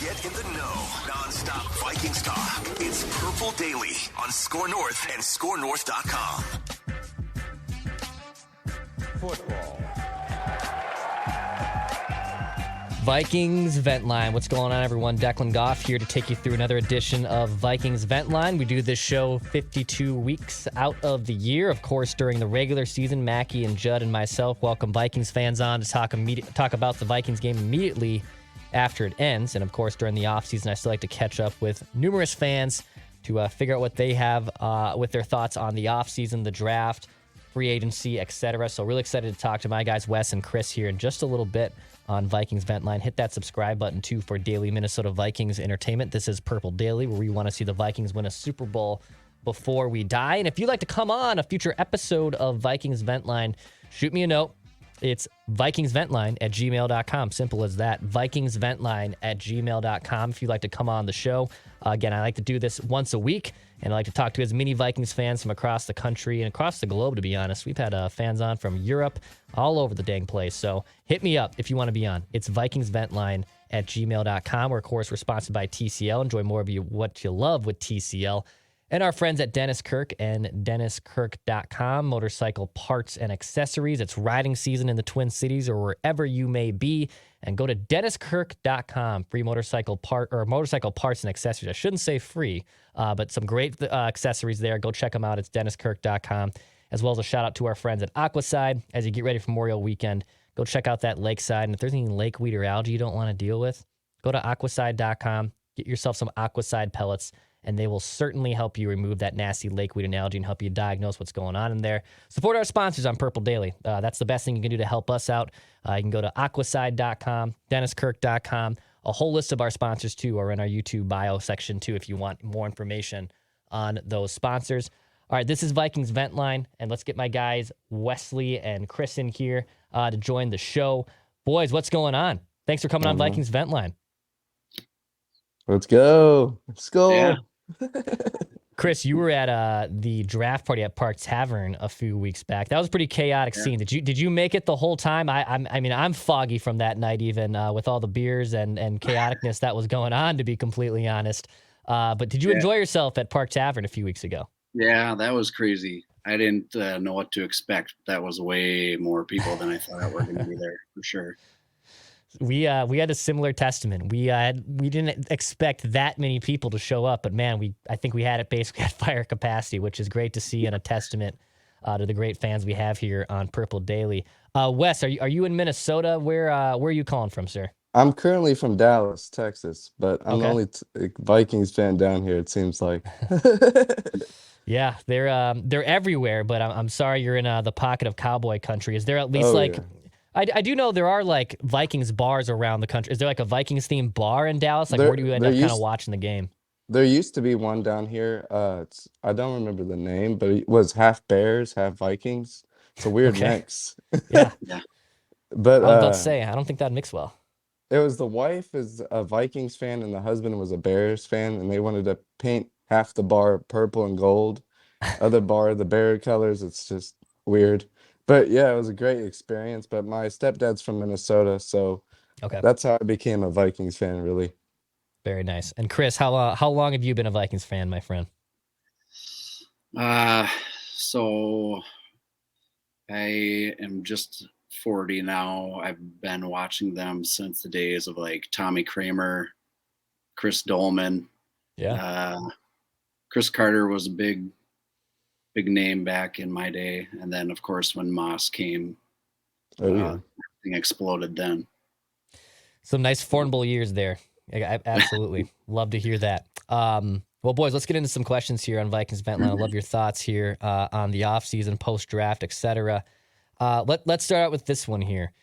Get in the know. Non-stop Vikings talk. It's Purple Daily on Score North and ScoreNorth.com. Football. Vikings Vent Line. What's going on, everyone? Declan Goff here to take you through another edition of Vikings Vent Line. We do this show 52 weeks out of the year. Of course, during the regular season, Mackie and Judd and myself welcome Vikings fans on to talk about the Vikings game immediately after it ends. And, of course, during the offseason, I still like to catch up with numerous fans to figure out what they have with their thoughts on the offseason, the draft, free agency, etc. So really excited to talk to my guys, Wes and Chris, here in just a little bit on Vikings Vent Line. Hit that subscribe button, too, for daily Minnesota Vikings entertainment. This is Purple Daily, where we want to see the Vikings win a Super Bowl before we die. And if you'd like to come on a future episode of Vikings Vent Line, shoot me a note. It's VikingsVentLine@gmail.com. Simple as that. VikingsVentLine@gmail.com if you'd like to come on the show. Again, I like to do this once a week, and I like to talk to as many Vikings fans from across the country and across the globe, to be honest. We've had fans on from Europe, all over the dang place. So hit me up if you want to be on. It's VikingsVentLine@gmail.com. We're, of course, we're sponsored by TCL. Enjoy more of what you love with TCL. And our friends at Dennis Kirk and DennisKirk.com, motorcycle parts and accessories. It's riding season in the Twin Cities or wherever you may be. And go to DennisKirk.com, free motorcycle parts and accessories. I shouldn't say free, but some great accessories there. Go check them out. It's DennisKirk.com, as well as a shout out to our friends at Aquaside. As you get ready for Memorial Weekend, go check out that lakeside. And if there's any lake weed or algae you don't want to deal with, go to Aquaside.com, get yourself some Aquaside pellets, and they will certainly help you remove that nasty lakeweed and algae and help you diagnose what's going on in there. Support our sponsors on Purple Daily. That's the best thing you can do to help us out. You can go to Aquaside.com, DennisKirk.com. A whole list of our sponsors, too, are in our YouTube bio section, too, if you want more information on those sponsors. All right, this is Vikings Vent Line, and let's get my guys Wesley and Chris in here to join the show. Boys, what's going on? Thanks for coming on Vikings Vent Line. Let's go. Yeah. Chris, you were at the draft party at Park Tavern a few weeks back. That was a pretty chaotic scene. Did you make it the whole time? I mean, I'm foggy from that night, even with all the beers and chaoticness that was going on, to be completely honest. But did you enjoy yourself at Park Tavern a few weeks ago? Yeah, that was crazy. I didn't know what to expect. That was way more people than I thought were going to be there, for sure. We had a similar testament. We didn't expect that many people to show up, but man, I think we had it basically at fire capacity, which is great to see and a testament to the great fans we have here on Purple Daily. Wes, are you in Minnesota? Where are you calling from, sir? I'm currently from Dallas, Texas, but I'm the only Vikings fan down here, it seems like. Yeah, they're everywhere, but I'm sorry you're in the pocket of cowboy country. Is there at least I do know there are like Vikings bars around the country. Is there like a Vikings themed bar in Dallas? Like where do you end up kind of watching the game? There used to be one down here. I don't remember the name, but it was half Bears, half Vikings. It's a weird mix. Yeah. But I was about to say, I don't think that'd mix well. It was the wife is a Vikings fan and the husband was a Bears fan, and they wanted to paint half the bar purple and gold, other bar the Bear colors. It's just weird. But yeah, it was a great experience. But my stepdad's from Minnesota, so that's how I became a Vikings fan, really. Very nice. And Chris, how long have you been a Vikings fan, my friend? So I am just 40 now. I've been watching them since the days of like Tommy Kramer, Chris Dolman. Yeah. Chris Carter was a big name back in my day. And then, of course, when Moss came, everything exploded then. Some nice formidable years there. I absolutely love to hear that. Well, boys, let's get into some questions here on Vikings Vent Line. I love your thoughts here on the offseason, post-draft, etc. Let's start out with this one here.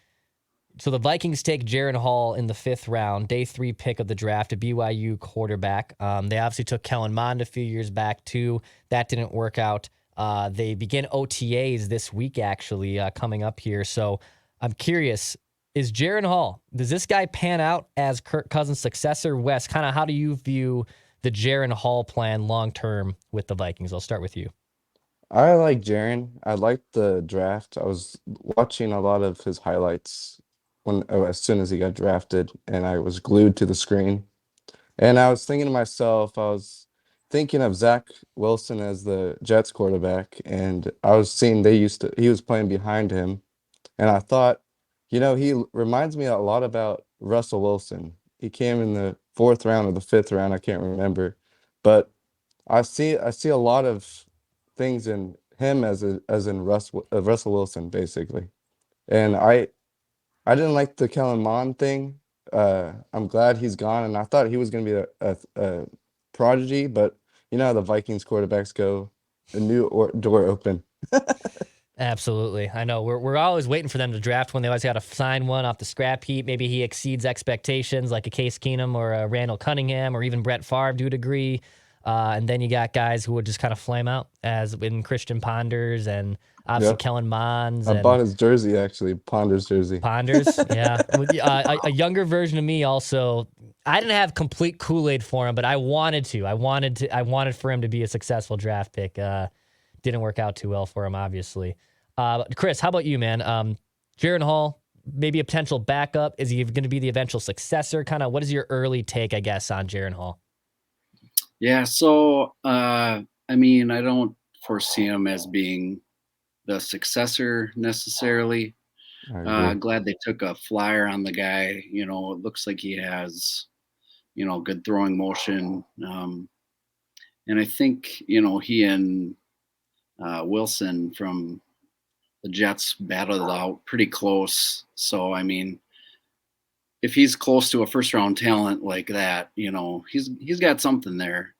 So the Vikings take Jaren Hall in the 5th round, day 3 pick of the draft, a BYU quarterback. They obviously took Kellen Mond a few years back, too. That didn't work out. They begin OTAs this week, actually, coming up here. So I'm curious, is Jaren Hall, does this guy pan out as Kirk Cousins' successor? Wes, kind of how do you view the Jaren Hall plan long-term with the Vikings? I'll start with you. I like Jaren. I liked the draft. I was watching a lot of his highlights as soon as he got drafted, and I was glued to the screen. And I was thinking to myself, I was thinking of Zach Wilson as the Jets quarterback, and I was seeing he was playing behind him, and I thought, reminds me a lot about Russell Wilson. He came in the fourth round or the fifth round, I can't remember, but I see a lot of things in him as in Russell Wilson basically, and I didn't like the Kellen Mond thing. I'm glad he's gone, and I thought he was going to be a prodigy, but you know how the Vikings quarterbacks go, a door open. Absolutely. I know. We're always waiting for them to draft one. They always got to sign one off the scrap heap. Maybe he exceeds expectations like a Case Keenum or a Randall Cunningham or even Brett Favre to a degree. And then you got guys who would just kind of flame out, as in Christian Ponders and obviously Yep. Kellen Monds I and bought his jersey actually, Ponder's jersey. Ponders. Yeah. A younger version of me also. I didn't have complete Kool-Aid for him, but I wanted to. I wanted for him to be a successful draft pick. Didn't work out too well for him, obviously. Chris, how about you, man? Jaren Hall, maybe a potential backup. Is he going to be the eventual successor? Kind of, what is your early take, I guess, on Jaren Hall? Yeah, so I mean, I don't foresee him as being the successor necessarily. I agree. Glad they took a flyer on the guy. You know, it looks like he has, good throwing motion. And I think, he and Wilson from the Jets battled it out pretty close. So, I mean, if he's close to a first round talent like that, he's got something there.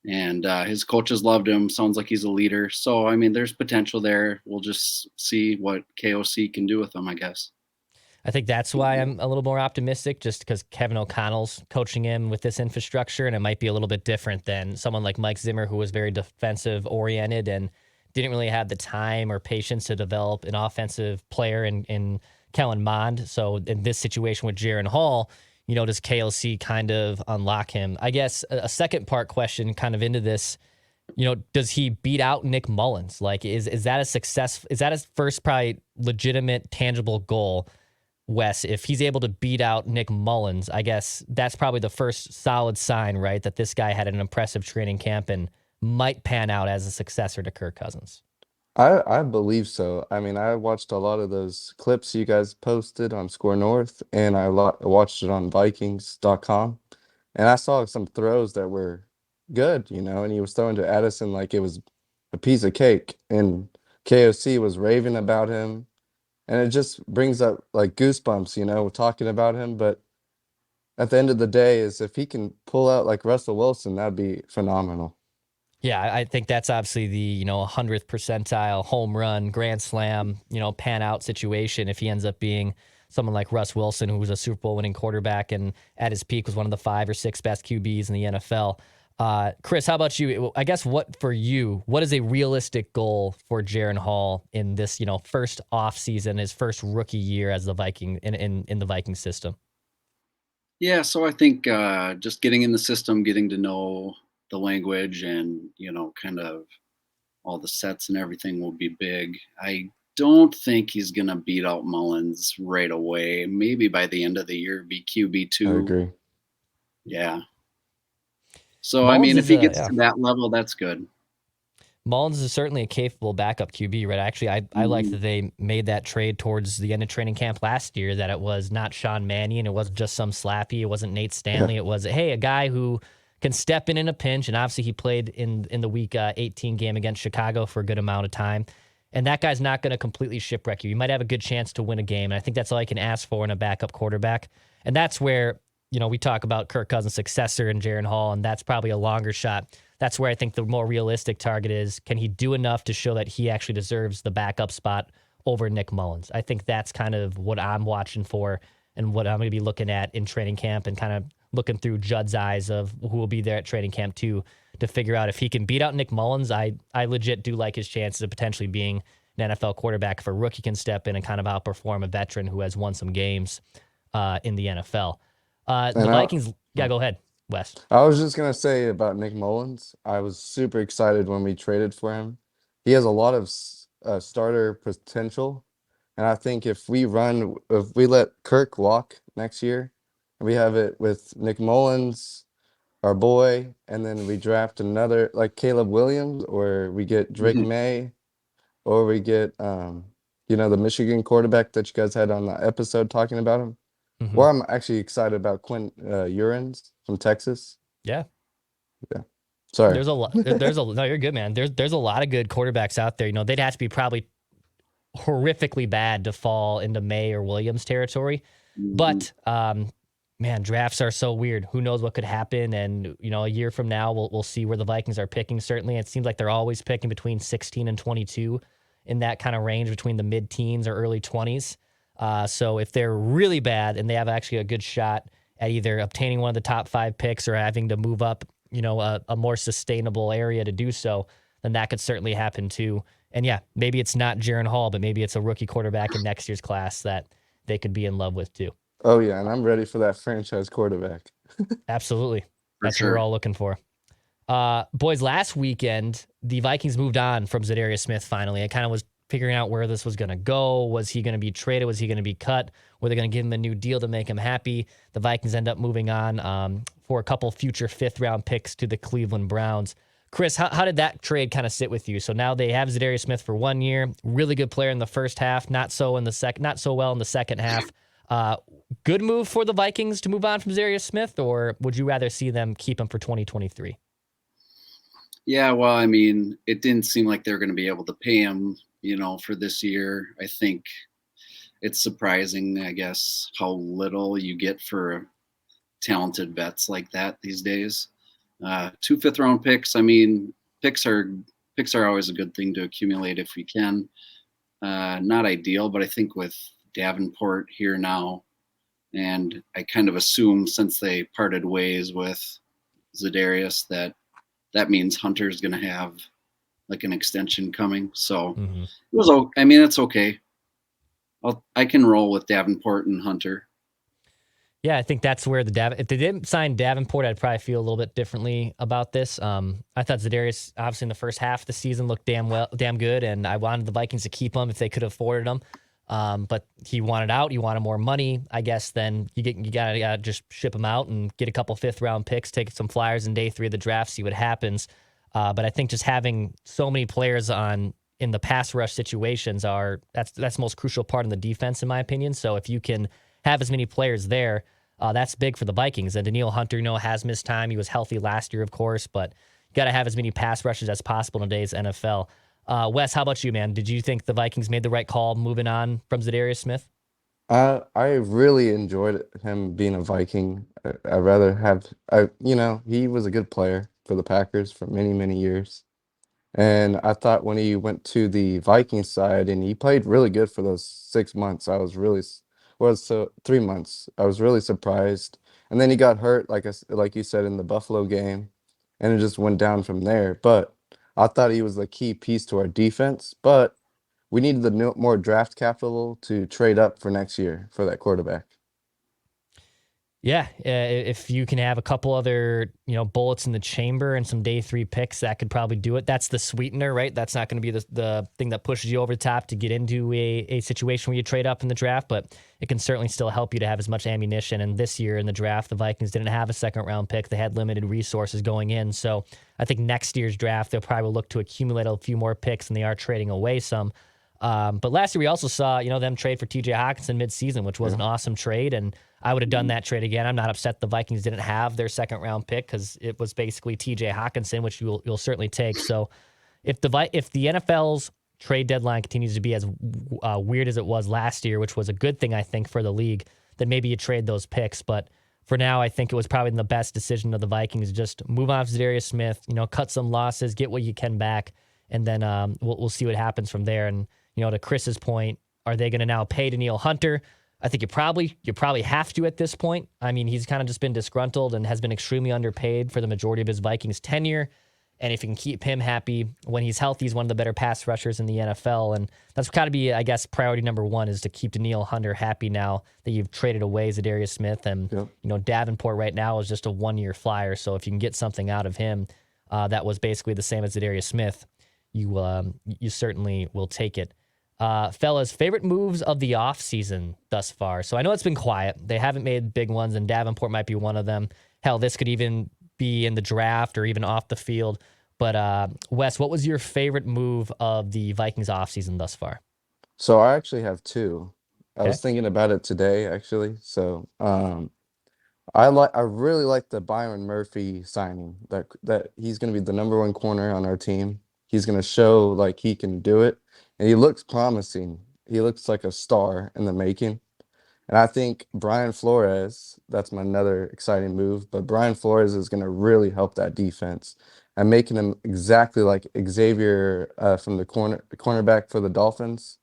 And his coaches loved him. Sounds like he's a leader. So, I mean, there's potential there. We'll just see what KOC can do with him, I guess. I think that's why I'm a little more optimistic, just because Kevin O'Connell's coaching him with this infrastructure, and it might be a little bit different than someone like Mike Zimmer, who was very defensive oriented and didn't really have the time or patience to develop an offensive player in Kellen Mond. So in this situation with Jaren Hall, does KLC kind of unlock him? I guess a second part question kind of into this, does he beat out Nick Mullins? Like, is that a success? Is that his first probably legitimate, tangible goal? Wes, if he's able to beat out Nick Mullins, I guess that's probably the first solid sign, right, that this guy had an impressive training camp and might pan out as a successor to Kirk Cousins. I believe so. I mean, I watched a lot of those clips you guys posted on Score North, and watched it on Vikings.com, and I saw some throws that were good, and he was throwing to Addison like it was a piece of cake, and KOC was raving about him, and it just brings up like goosebumps, talking about him. But at the end of the day, is if he can pull out like Russell Wilson, that'd be phenomenal. Yeah, I think that's obviously the 100th percentile home run, grand slam, pan out situation. If he ends up being someone like Russ Wilson, who was a Super Bowl winning quarterback and at his peak was one of the 5 or 6 best QBs in the NFL. Chris, how about you? I guess what is a realistic goal for Jaren Hall in this, first offseason, his first rookie year as the Viking in the Viking system? Yeah, so I think just getting in the system, getting to know the language and, kind of all the sets and everything will be big. I don't think he's going to beat out Mullins right away. Maybe by the end of the year, be I QB2. agree. Yeah. So, I Mullins mean, if he gets yeah. to that level, that's good. Mullins is certainly a capable backup QB, right? Actually, I like that they made that trade towards the end of training camp last year, that it was not Sean Mannion. It wasn't just some slappy. It wasn't Nate Stanley. It was, hey, a guy who can step in a pinch. And obviously he played in the week 18 game against Chicago for a good amount of time. And that guy's not going to completely shipwreck you. You might have a good chance to win a game. And I think that's all I can ask for in a backup quarterback. And that's where, we talk about Kirk Cousins' successor in Jaren Hall, and that's probably a longer shot. That's where I think the more realistic target is, can he do enough to show that he actually deserves the backup spot over Nick Mullins? I think that's kind of what I'm watching for and what I'm going to be looking at in training camp, and kind of looking through Judd's eyes of who will be there at training camp too, to figure out if he can beat out Nick Mullins. I legit do like his chances of potentially being an NFL quarterback if a rookie can step in and kind of outperform a veteran who has won some games in the NFL. The Vikings, go ahead, Wes. I was just going to say about Nick Mullins, I was super excited when we traded for him. He has a lot of starter potential. And I think if we let Kirk walk next year, and we have it with Nick Mullins, our boy, and then we draft another like Caleb Williams, or we get Drake Mhm. May, or we get the Michigan quarterback that you guys had on the episode talking about him. Hmm. Well, I'm actually excited about Quinn Ewers from Texas. Yeah. Yeah. Sorry. There's a lot. No, you're good, man. There's a lot of good quarterbacks out there. They'd have to be probably horrifically bad to fall into May or Williams territory. Mhm. But man, drafts are so weird. Who knows what could happen? And a year from now, we'll see where the Vikings are picking. Certainly, it seems like they're always picking between 16 and 22 in that kind of range between the mid-teens or early 20s. So if they're really bad and they have actually a good shot at either obtaining one of the top 5 picks or having to move up, a more sustainable area to do so, then that could certainly happen too. And yeah, maybe it's not Jaren Hall, but maybe it's a rookie quarterback in next year's class that they could be in love with too. Oh yeah, and I'm ready for that franchise quarterback. Absolutely. For That's what we're sure. all looking for. Boys, last weekend, the Vikings moved on from Za'Darius Smith finally. I kind of was figuring out where this was going to go. Was he going to be traded? Was he going to be cut? Were they going to give him a new deal to make him happy? The Vikings end up moving on for a couple future 5th-round picks to the Cleveland Browns. Chris, how did that trade kind of sit with you? So now they have Za'Darius Smith for 1 year. Really good player in the first half, not so well in the second half. Good move for the Vikings to move on from Za'Darius Smith, or would you rather see them keep him for 2023? Yeah, well, I mean, it didn't seem like they're going to be able to pay him, for this year. I think it's surprising, I guess, how little you get for talented vets like that these days. 2 5th-round picks. I mean, picks are always a good thing to accumulate if we can. Not ideal, but I think with Davenport here now, and I kind of assume since they parted ways with Za'Darius that means Hunter's going to have like an extension coming. So Mm-hmm. it was. I mean, it's okay. I can roll with Davenport and Hunter. Yeah, I think that's where if they didn't sign Davenport, I'd probably feel a little bit differently about this. I thought Za'Darius, obviously in the first half of the season, looked damn good, and I wanted the Vikings to keep him if they could have afforded him. But he wanted out. He wanted more money, I guess. Then you gotta just ship him out and get a couple 5th-round picks, take some flyers in day 3 of the draft, see what happens. But I think just having so many players in the pass rush situations that's the most crucial part in the defense, in my opinion. So if you can have as many players there, that's big for the Vikings. And Danielle Hunter, has missed time. He was healthy last year, of course, but you got to have as many pass rushes as possible in today's NFL. Wes, how about you, man? Did you think the Vikings made the right call moving on from Za'Darius Smith? I really enjoyed him being a Viking. I'd rather have he was a good player for the Packers for many, many years. And I thought when he went to the Vikings side and he played really good for those 6 months, I was really, so 3 months, I was really surprised. And then he got hurt, like you said, in the Buffalo game, and it just went down from there. But I thought he was the key piece to our defense. But we needed more draft capital to trade up for next year for that quarterback. Yeah, if you can have a couple other, bullets in the chamber and some day 3 picks, that could probably do it. That's the sweetener, right? That's not going to be the thing that pushes you over the top to get into a situation where you trade up in the draft, but it can certainly still help you to have as much ammunition. And this year in the draft, the Vikings didn't have a 2nd-round pick. They had limited resources going in. So I think next year's draft, they'll probably look to accumulate a few more picks than they are trading away some. But last year we also saw, them trade for TJ Hawkinson mid-season, which was an awesome trade, and I would have done that trade again. I'm not upset the Vikings didn't have their 2nd-round pick because it was basically TJ Hawkinson, which you'll certainly take. So if the NFL's trade deadline continues to be as weird as it was last year, which was a good thing I think for the league, then maybe you trade those picks. But for now, I think it was probably the best decision of the Vikings to just move on from Za'Darius Smith, cut some losses, get what you can back, and then we'll see what happens from there. And to Chris's point, are they going to now pay Danielle Hunter? I think you probably have to at this point. I mean, he's kind of just been disgruntled and has been extremely underpaid for the majority of his Vikings tenure. And if you can keep him happy when he's healthy, he's one of the better pass rushers in the NFL. And that's got to be, I guess, priority number 1 is to keep Danielle Hunter happy now that you've traded away Za'Darius Smith. And, Davenport right now is just a 1-year flyer. So if you can get something out of him that was basically the same as Za'Darius Smith, you certainly will take it. Fellas, favorite moves of the offseason thus far. So I know it's been quiet. They haven't made big ones, and Davenport might be one of them. Hell, this could even be in the draft or even off the field. But Wes, what was your favorite move of the Vikings offseason thus far? So I actually have two. I Okay. was thinking about it today, actually. So I really like the Byron Murphy signing. That he's going to be the number one corner on our team. He's going to show like he can do it, and he looks promising. He looks like a star in the making. And I think Brian Flores, that's my another exciting move, but Brian Flores is going to really help that defense and making him exactly like Xavier from the cornerback for the Dolphins,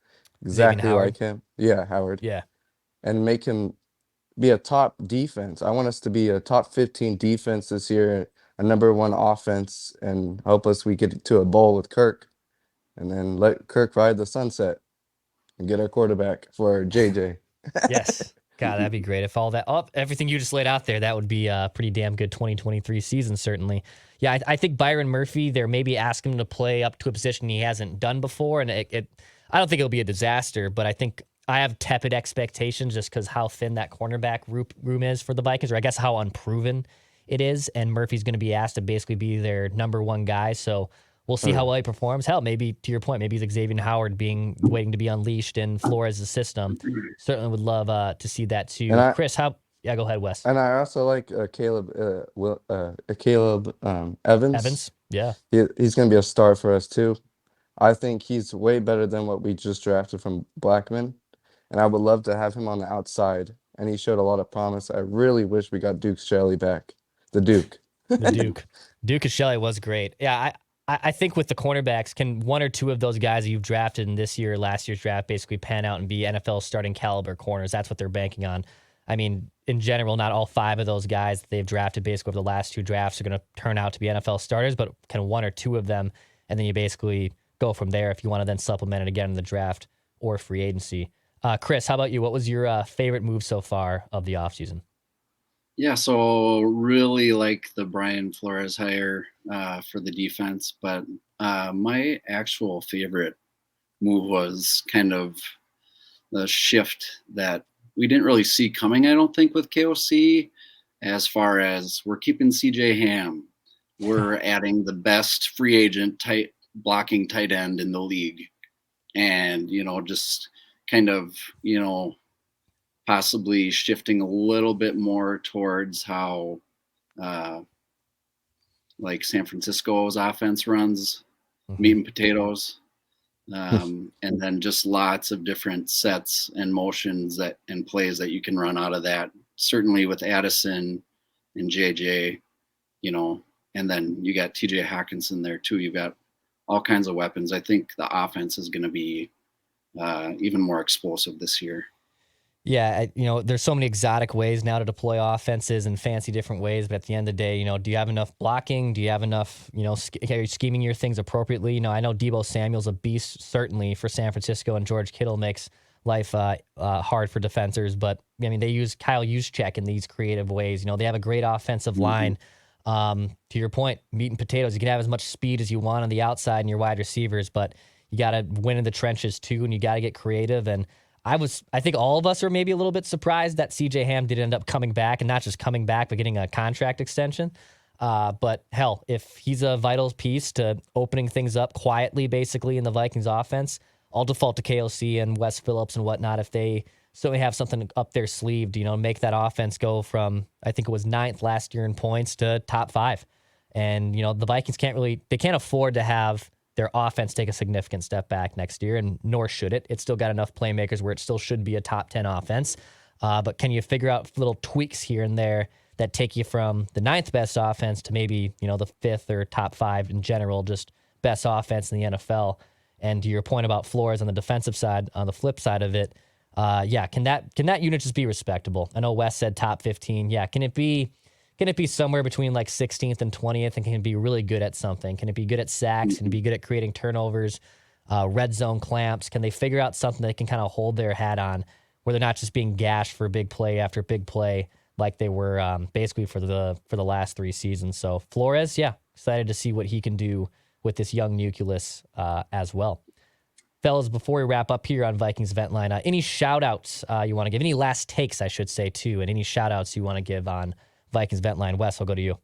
Xavier exactly Howard. like him. Yeah, Howard. Yeah. And make him be a top defense. I want us to be a top 15 defense this year, a number one offense, and help us we get to a bowl with Kirk, and then let Kirk ride the sunset and get our quarterback for JJ. Yes. God, that'd be great. If all that, everything you just laid out there, that would be a pretty damn good 2023 season, certainly. Yeah, I think Byron Murphy, they're maybe asking him to play up to a position he hasn't done before. And I don't think it'll be a disaster, but I think I have tepid expectations just because how thin that cornerback room is for the Vikings, or I guess how unproven it is. And Murphy's going to be asked to basically be their number one guy. So we'll see how well he performs. Hell, maybe to your point, maybe he's Xavier Howard waiting to be unleashed in Flores' system. Certainly would love to see that too. And I Chris, yeah, go ahead, Wes. and I also like Caleb Evans. Evans, yeah. He's going to be a star for us too. I think he's way better than what we just drafted from Blackman, and I would love to have him on the outside. And he showed a lot of promise. I really wish we got Duke Shelley back, the Duke. The Duke. Duke and Shelley was great. Yeah, I think with the cornerbacks, can one or two of those guys that you've drafted in this year or last year's draft basically pan out and be NFL starting caliber corners? That's what they're banking on. I mean, in general, not all five of those guys that they've drafted basically over the last two drafts are going to turn out to be NFL starters, but can one or two of them, and then you basically go from there if you want to then supplement it again in the draft or free agency. Chris, how about you? What was your favorite move so far of the offseason? Yeah, so really like the Brian Flores hire for the defense, but my actual favorite move was kind of the shift that we didn't really see coming, I don't think, with KOC, as far as we're keeping CJ Ham. We're adding the best free agent blocking tight end in the league. And, just kind of, possibly shifting a little bit more towards how like San Francisco's offense runs, meat and potatoes. And then just lots of different sets and motions and plays that you can run out of that. Certainly with Addison and JJ, and then you got TJ Hawkinson there too. You've got all kinds of weapons. I think the offense is going to be even more explosive this year. Yeah, there's so many exotic ways now to deploy offenses in fancy different ways. But at the end of the day, do you have enough blocking? Do you have enough, are you scheming your things appropriately? I know Deebo Samuel's a beast, certainly, for San Francisco, and George Kittle makes life hard for defenders. But, they use Kyle Juszczyk in these creative ways. They have a great offensive line. To your point, meat and potatoes. You can have as much speed as you want on the outside and your wide receivers, but you got to win in the trenches too, and you got to get creative. And I think all of us are maybe a little bit surprised that CJ Ham did end up coming back, and not just coming back, but getting a contract extension. But hell, if he's a vital piece to opening things up quietly, basically in the Vikings offense, I'll default to KOC and Wes Phillips and whatnot if they certainly have something up their sleeve to, make that offense go from, I think it was 9th last year in points to top 5. And, the Vikings they can't afford to have their offense take a significant step back next year, and nor should it. It's still got enough playmakers where it still should be a top 10 offense. But can you figure out little tweaks here and there that take you from the 9th best offense to maybe, the 5th or top 5 in general, just best offense in the NFL? And to your point about Flores on the defensive side, on the flip side of it, can that unit just be respectable? I know Wes said top 15. Yeah, can it be somewhere between like 16th and 20th, and can it be really good at something? Can it be good at sacks? Can it be good at creating turnovers, red zone clamps? Can they figure out something they can kind of hold their hat on, where they're not just being gashed for big play after big play like they were basically for the last 3 seasons? So Flores, yeah, excited to see what he can do with this young nucleus as well. Fellas, before we wrap up here on Vikings Vent Line, any shout-outs you want to give? Any last takes, I should say, too, and any shout-outs you want to give on Vikings Vent Line? Wes, I'll go to you.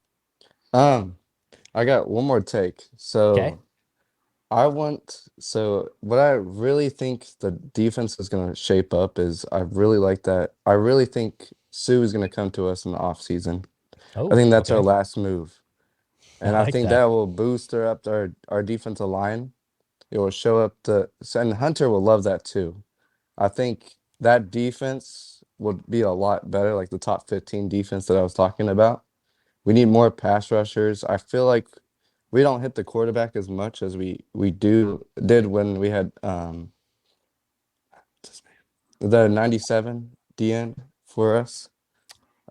I got one more take. Okay. So what I really think the defense is going to shape up is I really like that. I really think Sue is going to come to us in the offseason. I Oh, think that's our okay. last move. I And I like think that. that will boost her up to our defensive line. It will show up and Hunter will love that too. I think that defense would be a lot better, like the top 15 defense that I was talking about. We need more pass rushers. I feel like we don't hit the quarterback as much as we did when we had the 97 DN for us.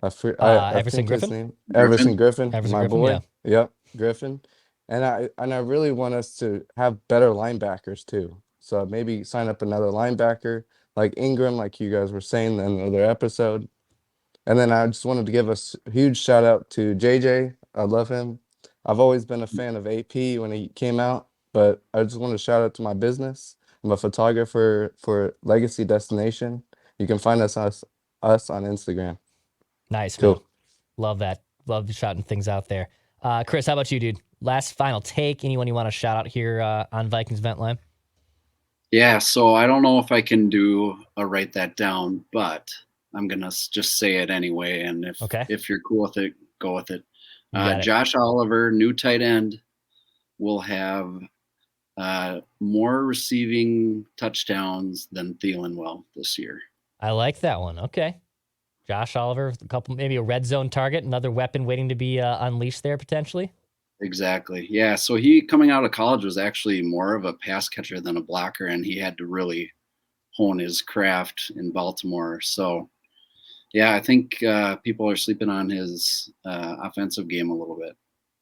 I Everson think his Griffin? name Griffin. Everson Griffin, Everson my Griffin, yeah. boy. Yep, Griffin. And I really want us to have better linebackers too. So maybe sign up another linebacker like Ingram, like you guys were saying in another episode. And then I just wanted to give a huge shout out to JJ. I love him. I've always been a fan of AP when he came out, but I just want to shout out to my business. I'm a photographer for Legacy Destination. You can find us on Instagram. Nice, man. Cool. Love that. Love shouting things out there. Chris, how about you, dude? Last final take. Anyone you want to shout out here on Vikings Vent Line? Yeah, so I don't know if I can do a write that down, but I'm gonna just say it anyway. And Okay. if you're cool with it, go with it. You got it. Josh Oliver, new tight end, will have more receiving touchdowns than Thielen will this year. I like that one. Okay. Josh Oliver, a couple, maybe a red zone target, another weapon waiting to be unleashed there potentially. Exactly. Yeah. So he coming out of college was actually more of a pass catcher than a blocker, and he had to really hone his craft in Baltimore. So, yeah, I think people are sleeping on his offensive game a little bit.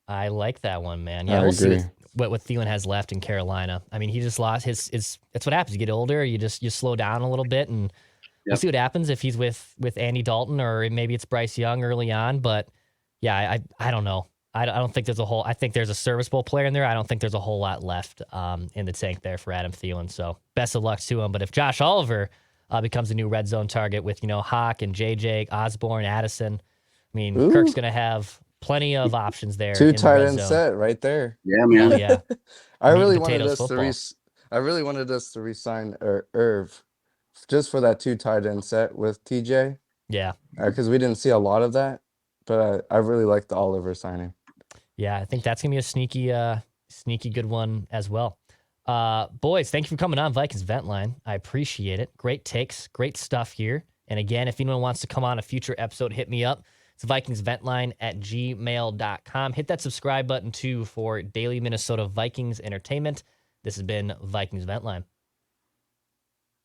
I like that one, man. I Yeah, we'll see agree. what Thielen has left in Carolina. I mean, he just lost his. That's what happens. You get older, you slow down a little bit, and we'll Yep. see what happens if he's with Andy Dalton or maybe it's Bryce Young early on. But yeah, I don't know. I don't think there's a whole. I think there's a serviceable player in there. I don't think there's a whole lot left in the tank there for Adam Thielen. So best of luck to him. But if Josh Oliver becomes a new red zone target with Hawk and JJ Osborne, Addison, I mean Kirk's Ooh, gonna have plenty of options there two in the tight red end zone. set right there. Yeah, Hell man. yeah, I meat and really wanted potatoes us to football. I really wanted us to resign Irv just for that two tight end set with TJ Yeah, because we didn't see a lot of that. But I really like the Oliver signing. yeah. I think that's gonna be a sneaky good one as well. Boys, thank you for coming on Vikings Vent Line. I appreciate it. Great takes, great stuff here. And again, if anyone wants to come on a future episode, hit me up. It's VikingsVentLine@gmail.com. Hit that subscribe button too for daily Minnesota Vikings entertainment. This has been Vikings Vent Line.